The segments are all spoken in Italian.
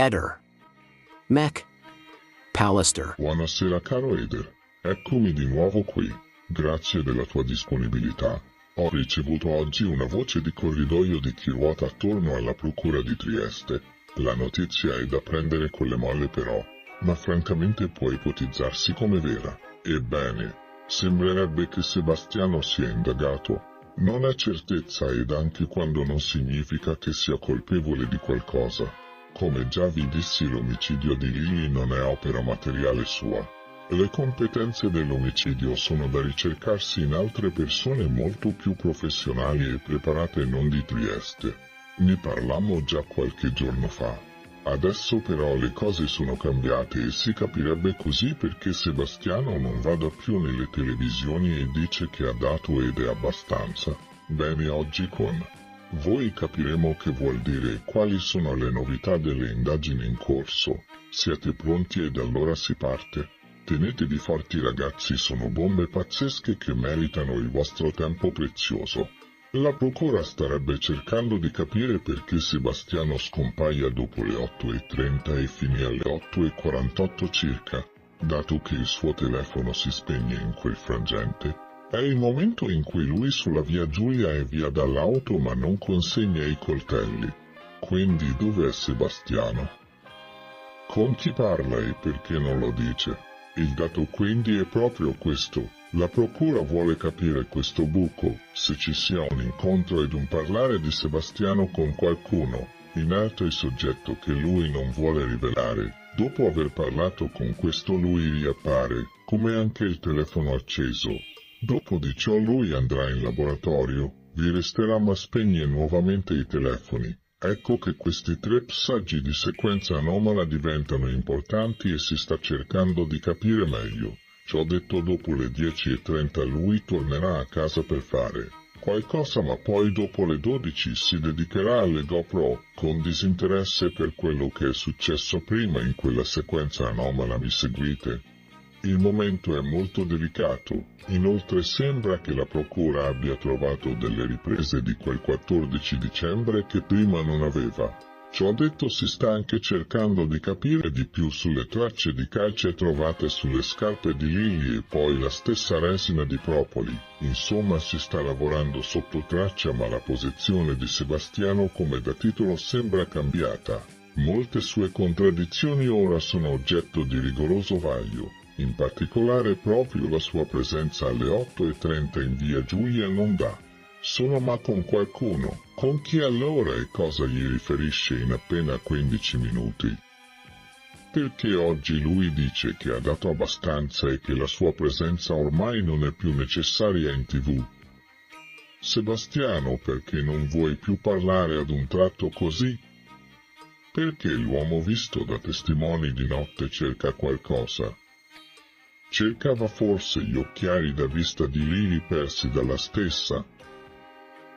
Eder. Mech. Pallister. Buonasera caro Eder, eccomi di nuovo qui, grazie della tua disponibilità. Ho ricevuto oggi una voce di corridoio di chi ruota attorno alla procura di Trieste. La notizia è da prendere con le molle però, ma francamente può ipotizzarsi come vera. Ebbene, sembrerebbe che Sebastiano sia indagato. Non è certezza ed anche quando non significa che sia colpevole di qualcosa. Come già vi dissi, l'omicidio di Lily non è opera materiale sua. Le competenze dell'omicidio sono da ricercarsi in altre persone molto più professionali e preparate non di Trieste. Ne parlammo già qualche giorno fa. Adesso però le cose sono cambiate e si capirebbe così perché Sebastiano non vada più nelle televisioni e dice che ha dato ed è abbastanza. Bene, oggi con voi capiremo che vuol dire e quali sono le novità delle indagini in corso. Siete pronti ed allora si parte? Tenetevi forti ragazzi, sono bombe pazzesche che meritano il vostro tempo prezioso. La procura starebbe cercando di capire perché Sebastiano scompaia dopo le 8:30 e finì alle 8:48 circa, dato che il suo telefono si spegne in quel frangente. È il momento in cui lui sulla via Giulia è via dall'auto ma non consegna i coltelli. Quindi dov'è Sebastiano? Con chi parla e perché non lo dice? Il dato quindi è proprio questo. La procura vuole capire questo buco, se ci sia un incontro ed un parlare di Sebastiano con qualcuno, inerte e soggetto che lui non vuole rivelare. Dopo aver parlato con questo lui riappare, come anche il telefono acceso. Dopo di ciò lui andrà in laboratorio, vi resterà ma spegne nuovamente i telefoni. Ecco che questi tre passaggi di sequenza anomala diventano importanti e si sta cercando di capire meglio. Ciò detto, dopo le 10:30 lui tornerà a casa per fare qualcosa ma poi dopo le 12 si dedicherà alle GoPro, con disinteresse per quello che è successo prima in quella sequenza anomala, mi seguite? Il momento è molto delicato, inoltre sembra che la procura abbia trovato delle riprese di quel 14 dicembre che prima non aveva. Ciò detto, si sta anche cercando di capire di più sulle tracce di calce trovate sulle scarpe di Lily e poi la stessa resina di propoli. Insomma, si sta lavorando sotto traccia ma la posizione di Sebastiano come da titolo sembra cambiata. Molte sue contraddizioni ora sono oggetto di rigoroso vaglio. In particolare proprio la sua presenza alle 8:30 in via Giulia non dà. Sono ma con qualcuno, con chi allora e cosa gli riferisce in appena 15 minuti? Perché oggi lui dice che ha dato abbastanza e che la sua presenza ormai non è più necessaria in TV. Sebastiano, perché non vuoi più parlare ad un tratto così? Perché l'uomo visto da testimoni di notte cerca qualcosa? Cercava forse gli occhiali da vista di Lily persi dalla stessa?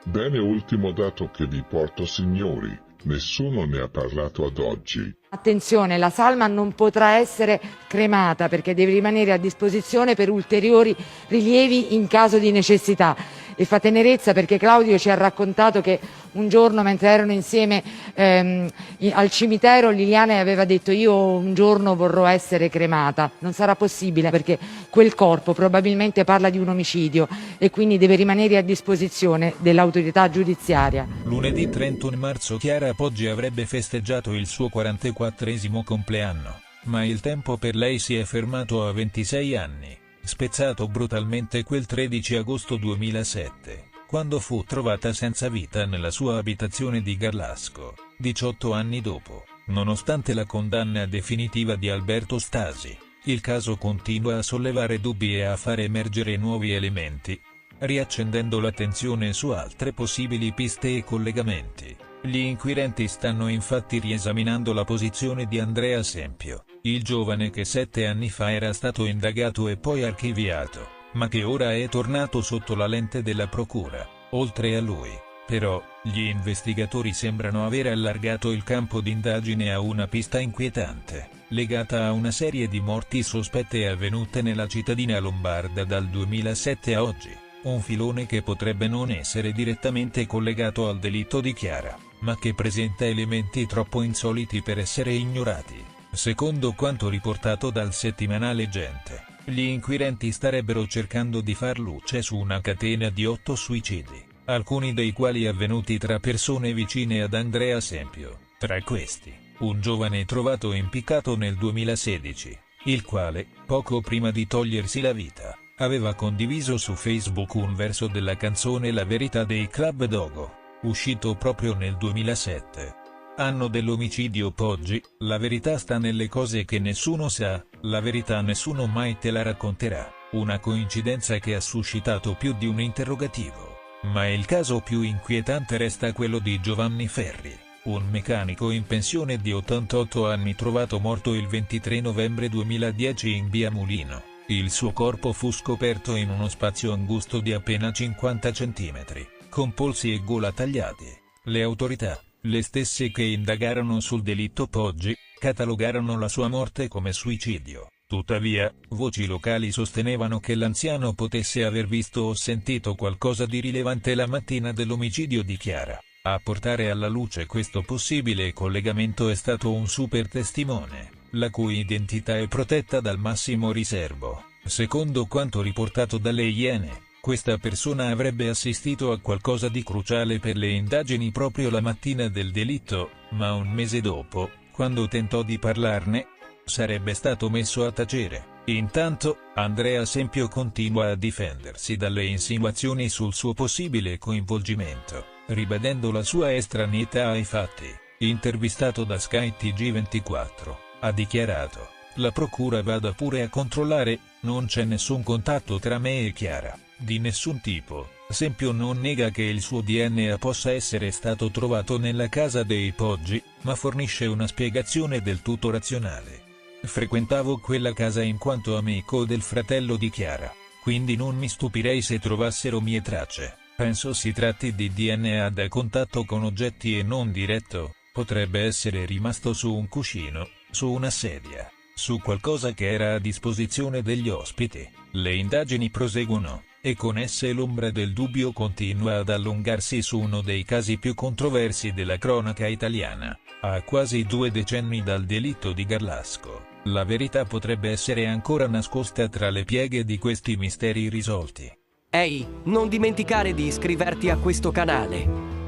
Bene, ultimo dato che vi porto signori, nessuno ne ha parlato ad oggi. Attenzione, la salma non potrà essere cremata perché deve rimanere a disposizione per ulteriori rilievi in caso di necessità. E fa tenerezza perché Claudio ci ha raccontato che un giorno mentre erano insieme al cimitero Liliana aveva detto: io un giorno vorrò essere cremata. Non sarà possibile perché quel corpo probabilmente parla di un omicidio e quindi deve rimanere a disposizione dell'autorità giudiziaria. Lunedì 31 marzo Chiara Poggi avrebbe festeggiato il suo 44esimo compleanno, ma il tempo per lei si è fermato a 26 anni, spezzato brutalmente quel 13 agosto 2007, quando fu trovata senza vita nella sua abitazione di Garlasco, 18 anni dopo. Nonostante la condanna definitiva di Alberto Stasi, il caso continua a sollevare dubbi e a far emergere nuovi elementi, riaccendendo l'attenzione su altre possibili piste e collegamenti. Gli inquirenti stanno infatti riesaminando la posizione di Andrea Sempio, il giovane che 7 anni fa era stato indagato e poi archiviato, ma che ora è tornato sotto la lente della procura. Oltre a lui, però, gli investigatori sembrano aver allargato il campo d'indagine a una pista inquietante, legata a una serie di morti sospette avvenute nella cittadina lombarda dal 2007 a oggi. Un filone che potrebbe non essere direttamente collegato al delitto di Chiara, ma che presenta elementi troppo insoliti per essere ignorati. Secondo quanto riportato dal settimanale Gente, gli inquirenti starebbero cercando di far luce su una catena di 8 suicidi, alcuni dei quali avvenuti tra persone vicine ad Andrea Sempio. Tra questi, un giovane trovato impiccato nel 2016, il quale, poco prima di togliersi la vita, aveva condiviso su Facebook un verso della canzone La verità dei Club Dogo, uscito proprio nel 2007. Anno dell'omicidio Poggi, la verità sta nelle cose che nessuno sa, la verità nessuno mai te la racconterà, una coincidenza che ha suscitato più di un interrogativo. Ma il caso più inquietante resta quello di Giovanni Ferri, un meccanico in pensione di 88 anni trovato morto il 23 novembre 2010 in via Mulino. Il suo corpo fu scoperto in uno spazio angusto di appena 50 cm, con polsi e gola tagliati. Le autorità, le stesse che indagarono sul delitto Poggi, catalogarono la sua morte come suicidio. Tuttavia, voci locali sostenevano che l'anziano potesse aver visto o sentito qualcosa di rilevante la mattina dell'omicidio di Chiara. A portare alla luce questo possibile collegamento è stato un super testimone, la cui identità è protetta dal massimo riservo. Secondo quanto riportato dalle Iene, questa persona avrebbe assistito a qualcosa di cruciale per le indagini proprio la mattina del delitto, ma un mese dopo, quando tentò di parlarne, sarebbe stato messo a tacere. Intanto, Andrea Sempio continua a difendersi dalle insinuazioni sul suo possibile coinvolgimento, ribadendo la sua estraneità ai fatti. Intervistato da Sky TG24, ha dichiarato: "La procura vada pure a controllare, non c'è nessun contatto tra me e Chiara, di nessun tipo". Sempio non nega che il suo DNA possa essere stato trovato nella casa dei Poggi, ma fornisce una spiegazione del tutto razionale. "Frequentavo quella casa in quanto amico del fratello di Chiara, quindi non mi stupirei se trovassero mie tracce. Penso si tratti di DNA da contatto con oggetti e non diretto, potrebbe essere rimasto su un cuscino, su una sedia, su qualcosa che era a disposizione degli ospiti". Le indagini proseguono, e con esse l'ombra del dubbio continua ad allungarsi su uno dei casi più controversi della cronaca italiana. A quasi 2 decenni dal delitto di Garlasco, la verità potrebbe essere ancora nascosta tra le pieghe di questi misteri irrisolti. Ehi, non dimenticare di iscriverti a questo canale.